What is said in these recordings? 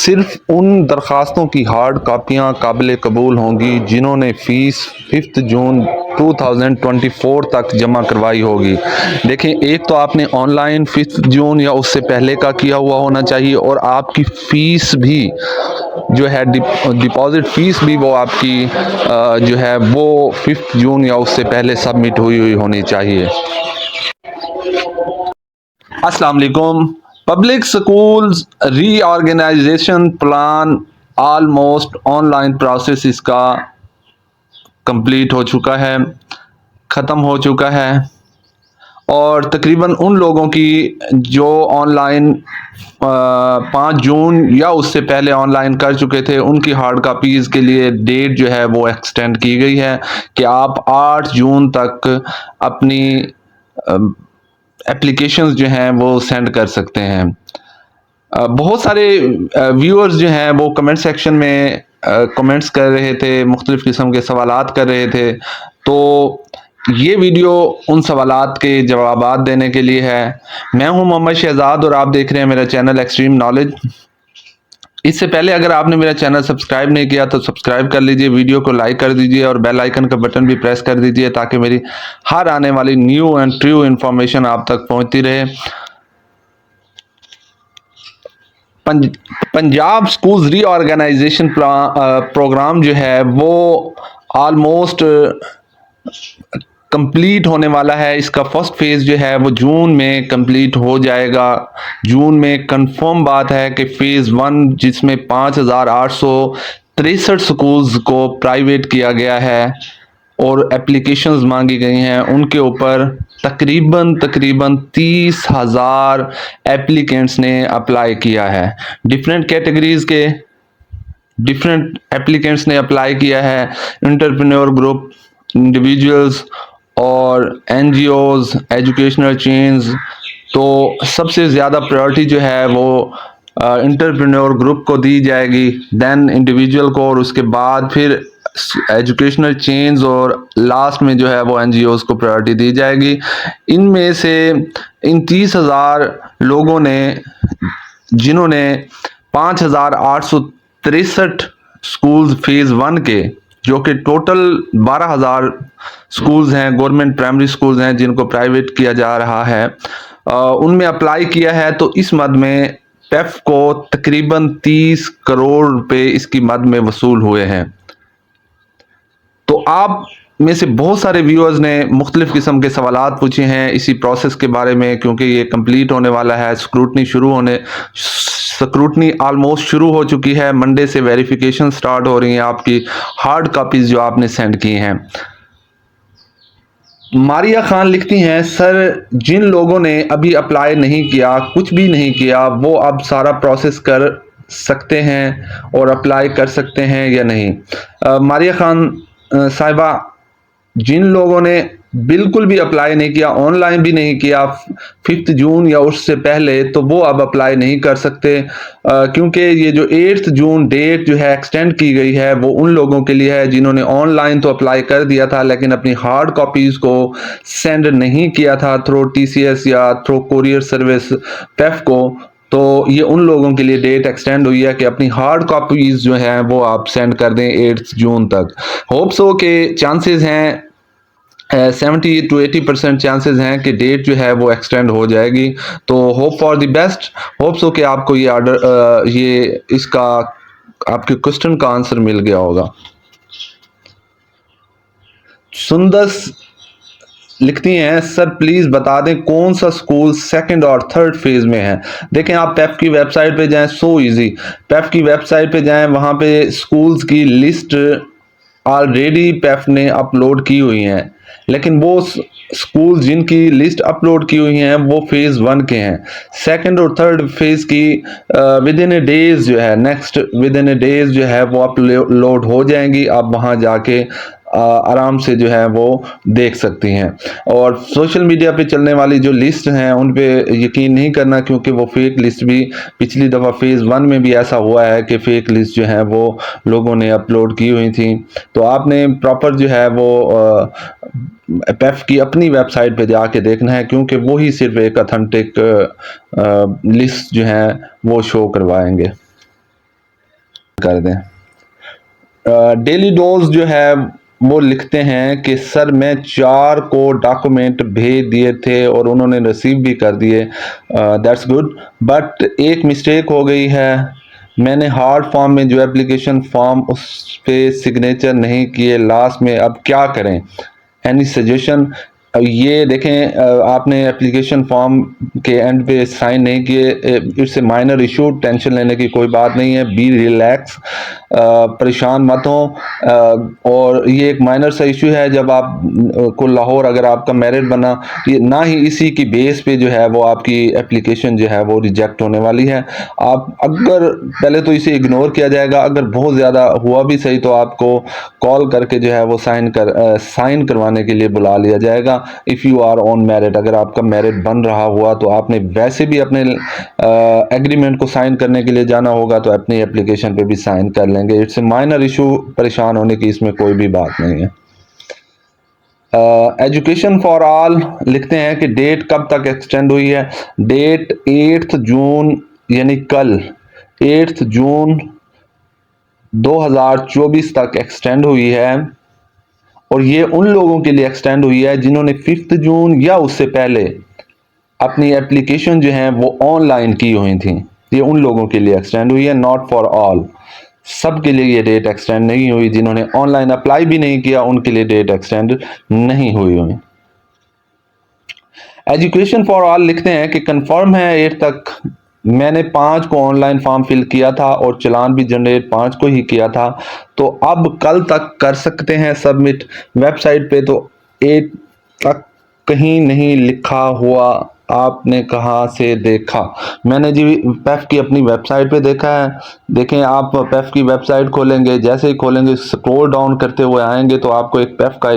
सिर्फ उन दरख्वास्तों की हार्ड कापियाँ काबिल कबूल होंगी जिन्होंने फ़ीस 5 जून 2024 तक जमा करवाई होगी। देखें, एक तो आपने ऑनलाइन 5 जून या उससे पहले का किया हुआ होना चाहिए, और आपकी फ़ीस भी जो है डिपॉज़िट फ़ीस भी वो आपकी जो है वो 5 जून या उससे पहले सबमिट हुई होनी चाहिए। अस्सलाम वालेकुम। Public schools reorganization plan almost online process इसका कंप्लीट हो चुका है, ख़त्म हो चुका है, और तकरीबन उन लोगों की जो ऑनलाइन 5 जून या उससे पहले ऑनलाइन कर चुके थे, उनकी हार्ड कापीज़ के लिए डेट जो है वो एक्सटेंड की गई है कि आप 8 जून तक अपनी एप्लीकेशंस जो हैं वो सेंड कर सकते हैं। बहुत सारे व्यूअर्स जो हैं वो कमेंट सेक्शन में कमेंट्स कर रहे थे, मुख्तलिफ़ किस्म के सवालात कर रहे थे, तो ये वीडियो उन सवालात के जवाबात देने के लिए है। मैं हूं मोहम्मद शहजाद और आप देख रहे हैं मेरा चैनल एक्सट्रीम नॉलेज। इससे पहले अगर आपने मेरा चैनल सब्सक्राइब नहीं किया तो सब्सक्राइब कर लीजिए, वीडियो को लाइक कर दीजिए और बेल आइकन का बटन भी प्रेस कर दीजिए ताकि मेरी हर आने वाली न्यू एंड ट्रू इन्फॉर्मेशन आप तक पहुंचती रहे। पंजाब स्कूल्स रीऑर्गेनाइजेशन प्रोग्राम जो है वो ऑलमोस्ट कंप्लीट होने वाला है। इसका फर्स्ट फेज़ जो है वो जून में कंप्लीट हो जाएगा। जून में कंफर्म बात है कि फ़ेज़ 1 जिसमें 5,863 स्कूल्स को प्राइवेट किया गया है और एप्लीकेशंस मांगी गई हैं, उनके ऊपर तकरीबन 30,000 एप्लीकेंट्स ने अप्लाई किया है। डिफरेंट कैटेगरीज के डिफरेंट एप्लीकेंट्स ने अप्लाई किया है, एंटरप्रेन्योर ग्रुप, इंडिविजुअल्स और एनजीओज, एजुकेशनल चेन्स। तो सबसे ज़्यादा प्रायोरिटी जो है वो एंटरप्रेन्योर ग्रुप को दी जाएगी, देन इंडिविजुअल को, और उसके बाद फिर एजुकेशनल चेन्स, और लास्ट में जो है वो एनजीओज को प्रायोरिटी दी जाएगी। इनमें से इन 30,000 लोगों ने जिन्होंने 5,863 स्कूल्स फ़ेज़ 1 के, जो कि टोटल 12,000 स्कूल्स हैं, गवर्नमेंट प्राइमरी स्कूल्स हैं जिनको प्राइवेट किया जा रहा है, उनमें अप्लाई किया है। तो इस मद में पेफ को तकरीबन 30 करोड़ रुपए इसकी मद में वसूल हुए हैं। तो आप में से बहुत सारे व्यूअर्स ने मुख्तलिफ किस्म के सवालात पूछे हैं इसी प्रोसेस के बारे में, क्योंकि ये कंप्लीट होने वाला है। स्क्रूटनी ऑलमोस्ट शुरू हो चुकी है। मंडे से वेरिफिकेशन स्टार्ट हो रही है आपकी हार्ड कापीज जो आपने सेंड की हैं। मारिया खान लिखती हैं, सर जिन लोगों ने अभी अप्लाई नहीं किया, कुछ भी नहीं किया, वो अब सारा प्रोसेस कर सकते हैं और अप्लाई कर सकते हैं या नहीं? मारिया खान साहिबा, जिन लोगों ने बिल्कुल भी अप्लाई नहीं किया, ऑनलाइन भी नहीं किया 5 जून या उससे पहले, तो वो अब अप्लाई नहीं कर सकते, क्योंकि ये जो 8 जून डेट जो है एक्सटेंड की गई है वो उन लोगों के लिए है जिन्होंने ऑनलाइन तो अप्लाई कर दिया था लेकिन अपनी हार्ड कॉपीज़ को सेंड नहीं किया था थ्रू टीसीएस या थ्रू कुरियर सर्विस पेफ को। तो ये उन लोगों के लिए डेट एक्सटेंड हुई है कि अपनी हार्ड कॉपीज़ जो हैं वो आप सेंड कर दें 8 जून तक। होप्स हो के चांसेस हैं 70 to 80% चांसेस हैं कि डेट जो है वो एक्सटेंड हो जाएगी। तो hope for the best. Hopes हो कि आपको ये ऑर्डर ये इसका आपके क्वेश्चन का आंसर मिल गया होगा। सुंदस लिखती हैं, सर प्लीज़ बता दें कौन सा स्कूल सेकंड और थर्ड फेज़ में है। देखें, आप पेफ की वेबसाइट पे जाएं, सो इजी। पेफ की वेबसाइट पे जाएं, वहाँ पे स्कूल्स की लिस्ट ऑलरेडी पेफ ने अपलोड की हुई हैं, लेकिन वो स्कूल जिनकी लिस्ट अपलोड की हुई हैं वो फ़ेज़ 1 के हैं। सेकंड और थर्ड फेज़ की विद इन ए डेज़ जो है, next with in A days जो है वो अपलोड हो जाएंगी। आप वहाँ जाके आराम से जो है वो देख सकती हैं। और सोशल मीडिया पे चलने वाली जो लिस्ट हैं उन पे यकीन नहीं करना, क्योंकि वो फेक लिस्ट भी पिछली दफ़ा फ़ेज़ 1 में भी ऐसा हुआ है कि फ़ेक लिस्ट जो है वो लोगों ने अपलोड की हुई थी। तो आपने प्रॉपर जो है वो पेफ की अपनी वेबसाइट पे जाके देखना है, क्योंकि वही सिर्फ एक ऑथेंटिक लिस्ट जो है वो शो करवाएंगे। कर दें। डेली डोज जो है वो लिखते हैं कि सर मैं 4 को डॉक्यूमेंट भेज दिए थे और उन्होंने रिसीव भी कर दिए, दैट्स गुड, बट एक मिस्टेक हो गई है, मैंने हार्ड फॉर्म में जो एप्लीकेशन फॉर्म उस पे सिग्नेचर नहीं किए लास्ट में, अब क्या करें, एनी सजेशन। ये देखें, आपने एप्लीकेशन फॉर्म के एंड पे साइन नहीं किए, it's a minor issue, tension लेने की कोई बात नहीं है, बी रिलैक्स, परेशान मत हो, और ये एक माइनर सा इशू है। जब आप को लाहौर अगर आपका मेरिट बना, ये ना ही इसी की बेस पे जो है वो आपकी एप्लीकेशन जो है वो रिजेक्ट होने वाली है। आप अगर पहले तो इसे इग्नोर किया जाएगा, अगर बहुत ज़्यादा हुआ भी सही तो आपको कॉल करके जो है वो साइन करवाने के लिए बुला लिया जाएगा। If you are on merit, अगर आपका मेरिट बन रहा हुआ तो आपने वैसे भी अपने एग्रीमेंट को साइन करने के लिए जाना होगा, तो अपनी एप्लीकेशन पे भी साइन कर लेंगे। इट्स ए माइनर इशू, परेशान होने की इसमें कोई भी बात नहीं है। एजुकेशन फॉर ऑल लिखते हैं कि डेट कब तक एक्सटेंड हुई है। डेट 8 जून यानी कल 8 जून 2024 तक एक्सटेंड हुई है, और ये उन लोगों के लिए एक्सटेंड हुई है जिन्होंने 5 जून या उससे पहले अपनी एप्लीकेशन जो है वो ऑनलाइन की हुई थी। ये उन लोगों के लिए एक्सटेंड हुई है, नॉट फॉर ऑल। सब के लिए ये डेट एक्सटेंड नहीं हुई, जिन्होंने ऑनलाइन अप्लाई भी नहीं किया उनके लिए डेट एक्सटेंड नहीं हुई। एजुकेशन फॉर ऑल लिखते हैं कि कंफर्म है 8 तक, मैंने 5 को ऑनलाइन फॉर्म फिल किया था और चलान भी जनरेट 5 को ही किया था, तो अब कल तक कर सकते हैं सबमिट। वेबसाइट पे तो 8 तक कहीं नहीं लिखा हुआ, आपने कहाँ से देखा? मैंने जी पेफ की अपनी वेबसाइट पे देखा है। देखें, आप पेफ की वेबसाइट खोलेंगे, जैसे ही खोलेंगे स्क्रॉल डाउन करते हुए आएंगे तो आपको एक पेफ का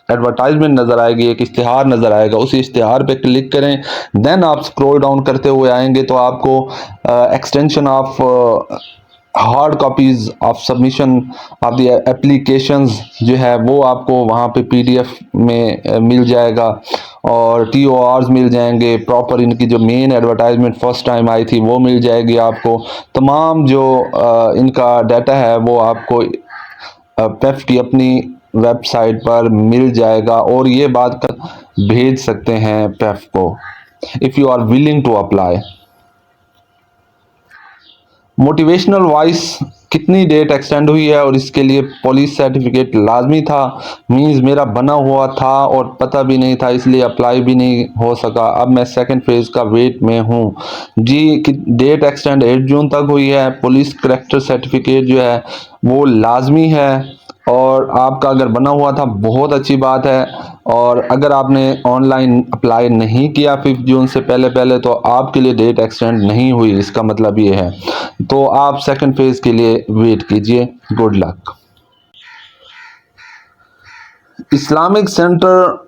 एडवर्टाइजमेंट नज़र आएगी, एक इश्तिहार नज़र आएगा, उस इश्तिहार पे क्लिक करें। देन आप स्क्रॉल डाउन करते हुए आएंगे तो आपको extension of hard copies of submission of the applications जो है वो आपको वहाँ पे पीडीएफ में मिल जाएगा, और TORs मिल जाएंगे प्रॉपर, इनकी जो main advertisement first time I थी वो मिल जाएगी आपको। तमाम जो इनका डाटा है वो आपको पेफ की अपनी वेबसाइट पर मिल जाएगा, और ये बात कर भेज सकते हैं पेफ को if you are willing to apply. Motivational voice कितनी डेट एक्सटेंड हुई है और इसके लिए पुलिस सर्टिफिकेट लाजमी था, मींस मेरा बना हुआ था और पता भी नहीं था, इसलिए अप्लाई भी नहीं हो सका। अब मैं सेकंड फेज का वेट में हूँ जी। डेट एक्सटेंड 8 जून तक हुई है। पुलिस करेक्टर सर्टिफिकेट जो है वो लाजमी है, और आपका अगर बना हुआ था बहुत अच्छी बात है, और अगर आपने ऑनलाइन अप्लाई नहीं किया 5 जून से पहले तो आपके लिए डेट एक्सटेंड नहीं हुई, इसका मतलब ये है। तो आप सेकंड फेज के लिए वेट कीजिए। Good luck. इस्लामिक सेंटर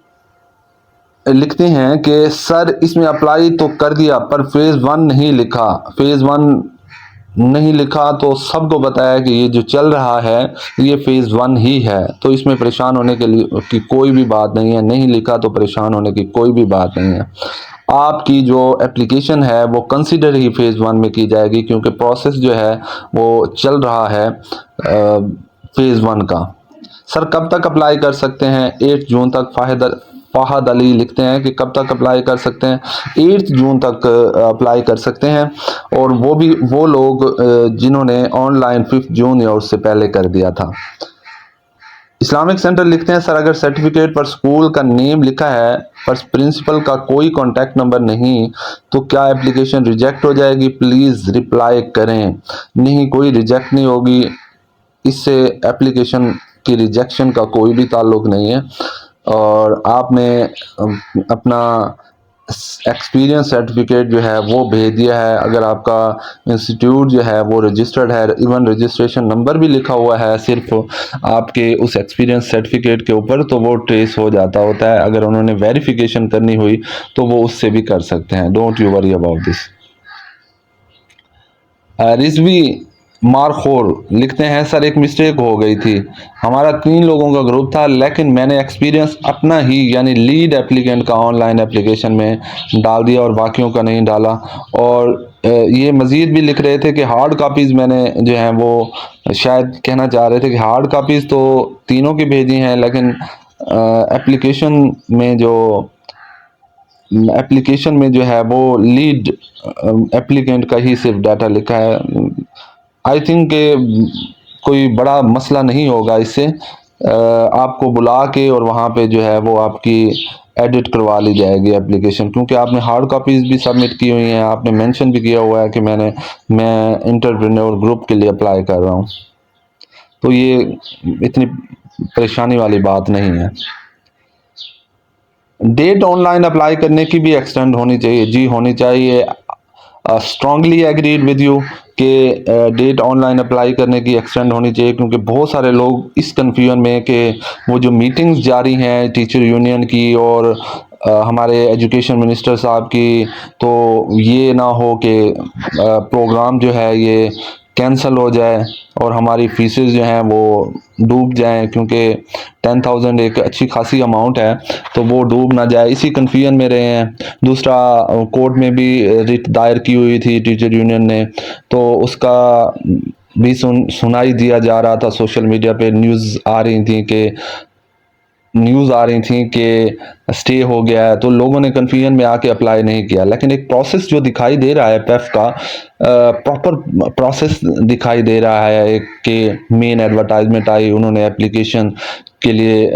लिखते हैं कि सर इसमें अप्लाई तो कर दिया पर फेज़ 1 नहीं लिखा, फेज़ 1 नहीं लिखा तो सबको बताया कि ये जो चल रहा है ये फेज़ 1 ही है, तो इसमें परेशान होने के लिए की कोई भी बात नहीं है, नहीं लिखा तो परेशान होने की कोई भी बात नहीं है। आपकी जो एप्लीकेशन है वो कंसिडर ही फेज़ 1 में की जाएगी, क्योंकि प्रोसेस जो है वो चल रहा है फेज़ 1 का। सर कब तक अप्लाई कर सकते हैं? 8 जून तक। फ़ाहद अली लिखते हैं कि कब तक अप्लाई कर सकते हैं? 8 जून तक अप्लाई कर सकते हैं, और वो भी वो लोग जिन्होंने ऑनलाइन 5 जून या उससे पहले कर दिया था। इस्लामिक सेंटर लिखते हैं सर अगर सर्टिफिकेट पर स्कूल का नेम लिखा है पर प्रिंसिपल का कोई कॉन्टैक्ट नंबर नहीं तो क्या एप्लीकेशन रिजेक्ट हो जाएगी? प्लीज़ रिप्लाई करें। नहीं, कोई रिजेक्ट नहीं होगी, इससे एप्लीकेशन की रिजेक्शन का कोई भी ताल्लुक नहीं है, और आपने अपना एक्सपीरियंस सर्टिफिकेट जो है वो भेज दिया है। अगर आपका इंस्टीट्यूट जो है वो रजिस्टर्ड है, इवन रजिस्ट्रेशन नंबर भी लिखा हुआ है सिर्फ आपके उस एक्सपीरियंस सर्टिफिकेट के ऊपर, तो वो ट्रेस हो जाता होता है। अगर उन्होंने वेरिफिकेशन करनी हुई तो वो उससे भी कर सकते हैं। Don't you worry about this. Rizvi markhor लिखते हैं, सर एक मिस्टेक हो गई थी। हमारा 3 लोगों का ग्रुप था, लेकिन मैंने एक्सपीरियंस अपना ही यानी लीड एप्लीकेंट का ऑनलाइन एप्लीकेशन में डाल दिया और बाकियों का नहीं डाला। और ये मज़ीद भी लिख रहे थे कि हार्ड कापीज़ मैंने जो है वो शायद कहना चाह रहे थे कि हार्ड कापीज़ तो तीनों की भेजी हैं, लेकिन एप्लीकेशन में जो है वो लीड एप्लीकेंट का ही सिर्फ डाटा लिखा है। आई थिंक कोई बड़ा मसला नहीं होगा इससे। आपको बुला के और वहाँ पे जो है वो आपकी एडिट करवा ली जाएगी एप्लीकेशन, क्योंकि आपने हार्ड कॉपीज़ भी सबमिट की हुई हैं, आपने मेंशन भी किया हुआ है कि मैं एंटरप्रेन्योर ग्रुप के लिए अप्लाई कर रहा हूँ। तो ये इतनी परेशानी वाली बात नहीं है। डेट ऑनलाइन अप्लाई करने की भी एक्सटेंड होनी चाहिए, जी होनी चाहिए। स्ट्रांगली एग्रीड विद यू कि डेट ऑनलाइन अप्लाई करने की एक्सटेंड होनी चाहिए, क्योंकि बहुत सारे लोग इस कन्फ्यूजन में कि वो जो मीटिंग्स जारी हैं टीचर यूनियन की और हमारे एजुकेशन मिनिस्टर साहब की, तो ये ना हो कि प्रोग्राम जो है ये कैंसिल हो जाए और हमारी फीसेस जो हैं वो डूब जाएं, क्योंकि 10,000 एक अच्छी खासी अमाउंट है, तो वो डूब ना जाए, इसी कन्फ्यूजन में रहे हैं। दूसरा, कोर्ट में भी रिट दायर की हुई थी टीचर यूनियन ने, तो उसका भी सुनाई दिया जा रहा था। सोशल मीडिया पे न्यूज़ आ रही थी कि स्टे हो गया है, तो लोगों ने कन्फ्यूजन में आके अप्लाई नहीं किया। लेकिन एक प्रोसेस जो दिखाई दे रहा है पेफ का, प्रॉपर प्रोसेस दिखाई दे रहा है कि मेन एडवर्टाइजमेंट आई, उन्होंने एप्लीकेशन के लिए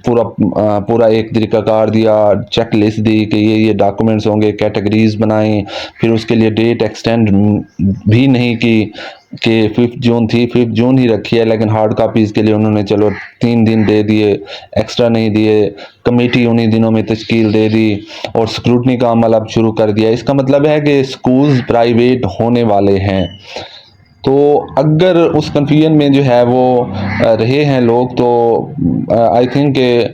पूरा एक तरीकाकार दिया, चेक लिस्ट दी कि ये डॉक्यूमेंट्स होंगे, कैटेगरीज बनाई, फिर उसके लिए डेट एक्सटेंड भी नहीं की कि 5 जून थी, 5 जून ही रखी है, लेकिन हार्ड कापीज़ के लिए उन्होंने चलो 3 दिन दे दिए, एक्स्ट्रा नहीं दिए। कमेटी उन्हीं दिनों में तश्कील दे दी और स्क्रूटनी का अमल अब शुरू कर दिया। इसका मतलब है कि स्कूल्स प्राइवेट होने वाले हैं। तो अगर उस कन्फ्यूजन में जो है वो रहे हैं लोग, तो आई थिंक के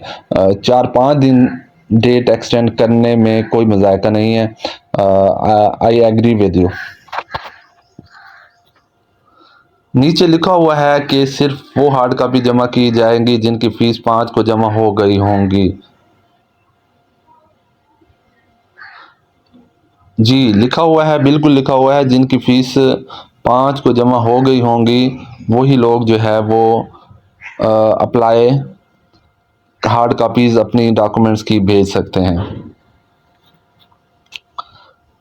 4-5 दिन डेट एक्सटेंड करने में कोई मज़ायका नहीं है। I agree with you. नीचे लिखा हुआ है कि सिर्फ वो हार्ड कॉपी जमा की जाएंगी जिनकी फीस 5 को जमा हो गई होंगी। जी लिखा हुआ है, बिल्कुल लिखा हुआ है, जिनकी फीस 5 को जमा हो गई होंगी वही लोग जो है वो अप्लाई हार्ड कॉपीज़ अपनी डॉक्यूमेंट्स की भेज सकते हैं।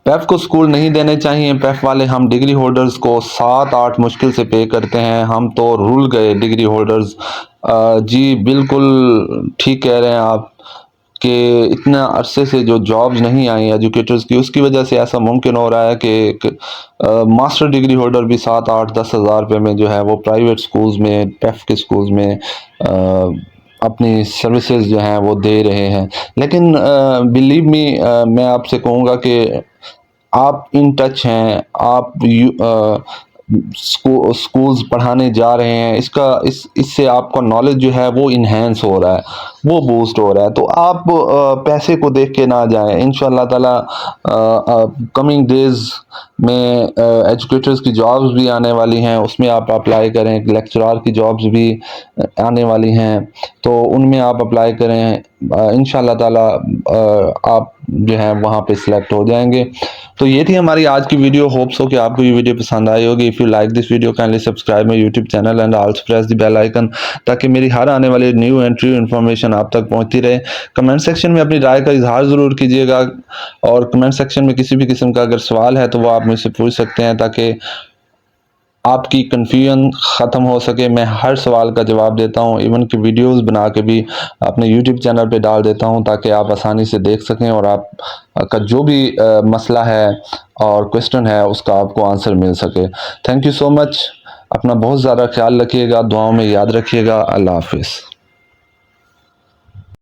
पेफ को स्कूल नहीं देने चाहिए। पेफ वाले हम डिग्री होल्डर्स को 7-8 मुश्किल से पे करते हैं, हम तो रुल गए डिग्री होल्डर्स। जी बिल्कुल ठीक कह रहे हैं आप कि इतना अरसे से जो जॉब्स नहीं आई एजुकेटर्स की, उसकी वजह से ऐसा मुमकिन हो रहा है कि मास्टर डिग्री होल्डर भी 7-8-10 हज़ार रुपये में जो है वो प्राइवेट स्कूल्स में, पेफ के स्कूल्स में अपनी सर्विसेज जो हैं वो दे रहे हैं। लेकिन बिलीव मी, मैं आपसे कहूँगा कि आप इन टच हैं, आप स्कूल्स पढ़ाने जा रहे हैं, इससे आपका नॉलेज जो है वो इन्हेंस हो रहा है, वो बूस्ट हो रहा है। तो आप पैसे को देख के ना जाएं। इंशाल्लाह ताला कमिंग डेज में एजुकेटर्स की जॉब्स भी आने वाली हैं, उसमें आप अप्लाई करें। लेक्चरार की जॉब्स भी आने वाली हैं, तो उनमें आप अप्लाई करें। इंशाल्लाह ताला आप जो है वहाँ पे सिलेक्ट हो जाएंगे। तो ये थी हमारी आज की वीडियो। होप सो कि आपको ये वीडियो पसंद आई होगी। If you like this video kindly subscribe my YouTube channel and also press the bell icon, ताकि मेरी हर आने वाली न्यू एंड ट्रू इन्फॉर्मेशन आप तक पहुंचती रहे। कमेंट सेक्शन में अपनी राय का इजहार ज़रूर कीजिएगा, और कमेंट सेक्शन में किसी भी किस्म का अगर सवाल है तो वो आप मुझसे पूछ सकते हैं, ताकि आपकी कन्फ्यूजन ख़त्म हो सके। मैं हर सवाल का जवाब देता हूँ, इवन कि वीडियोस बना के भी अपने यूट्यूब चैनल पे डाल देता हूँ, ताकि आप आसानी से देख सकें और आप का जो भी मसला है और क्वेश्चन है उसका आपको आंसर मिल सके। Thank you so much. अपना बहुत ज़्यादा ख्याल रखिएगा, दुआओं में याद रखिएगा। अल्लाह हाफिज़।